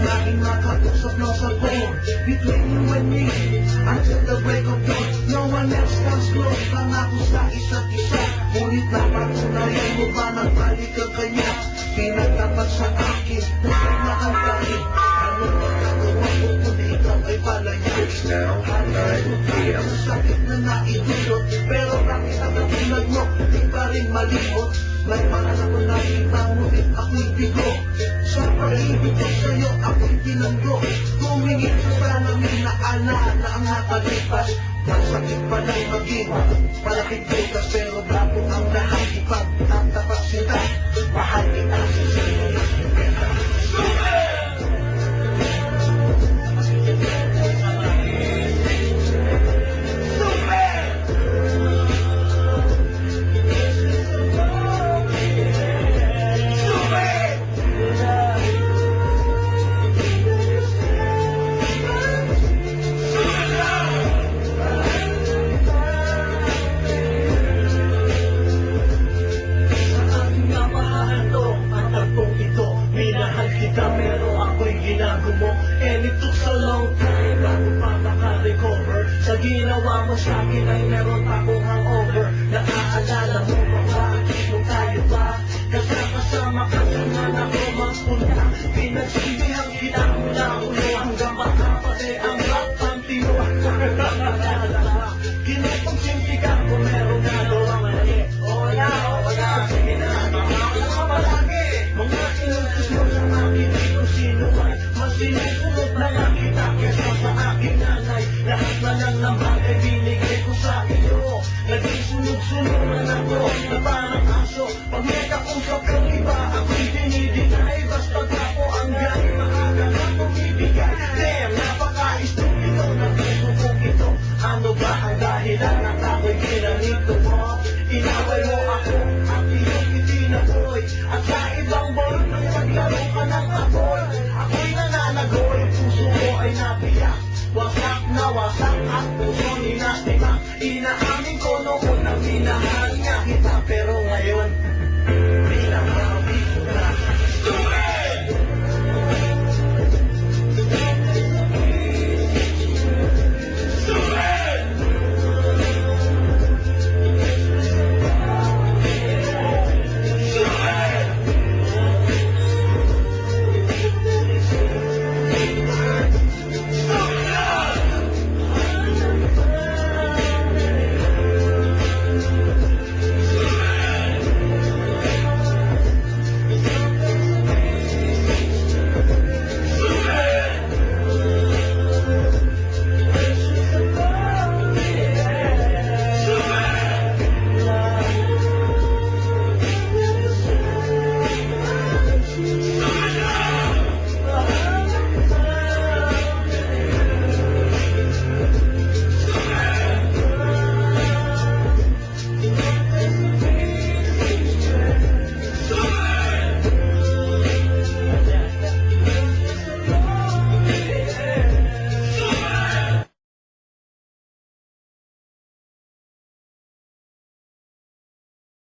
laging makausap ng sa phone between you and me until the break of dawn. No one else comes close. Pangako sa isa't isa, ngunit napatunayan mo ba nagbalik ang kanya? Pinagtapat sa akin, pusay na ang tayo. Ano magagawa mo kung ikaw ay palaya? It's now 9 p.m. Sakit na naidulot, pero bakit ang natulad mo di pa rin malimot? May mga ako nakita ngunit ako'y bigo. Sa pag-ibig ko sa'yo ako'y pinanggo. Tumingin sa salamin na alala ang nakalipas. Masakit pala'y maging palapit bukas, pero bago ang lahat ipagtatapat sila. Mahal kita sa sa'yo. Pero ako'y ginagumo, and it took so long time bago pa maka-recover. Sa ginawa mo sa'kin ay meron akong hangover. Naaalala mo ba bakit mo tayo ba? Kasama ka naman ako magpunta. Pinagsilbihan kita mula ulo hanggang makapate ang black panty mo. Kinapagsimpi ka kung meron na doang mali. Wala, sige na, makakala ka palagi. Mga inutos mo sa akin, di ko sino ay mas sinusunod na lang kita kesa sa aking nanay. Lahat na lang ng bagay binigay ko sa iyo. Naging sunod-sunod ako na parang aso. Pag may kausap kang iba, ako'y dinidinay. Basta't ako ang gay, maaga na bumibigay. Damn, napaka-estupido na pinupong ito. Ano ba ang dahilan at ako'y ginanito mo? Inaway mo ako at iyong itinaboy. At sa ibang boy, nang maglaro ka ng apoy, ako'y nananagoy, puso mo ay nabiyak. Wasak na wasak at puso ninastima. Inaamin ko noon na minahal niya kita, pero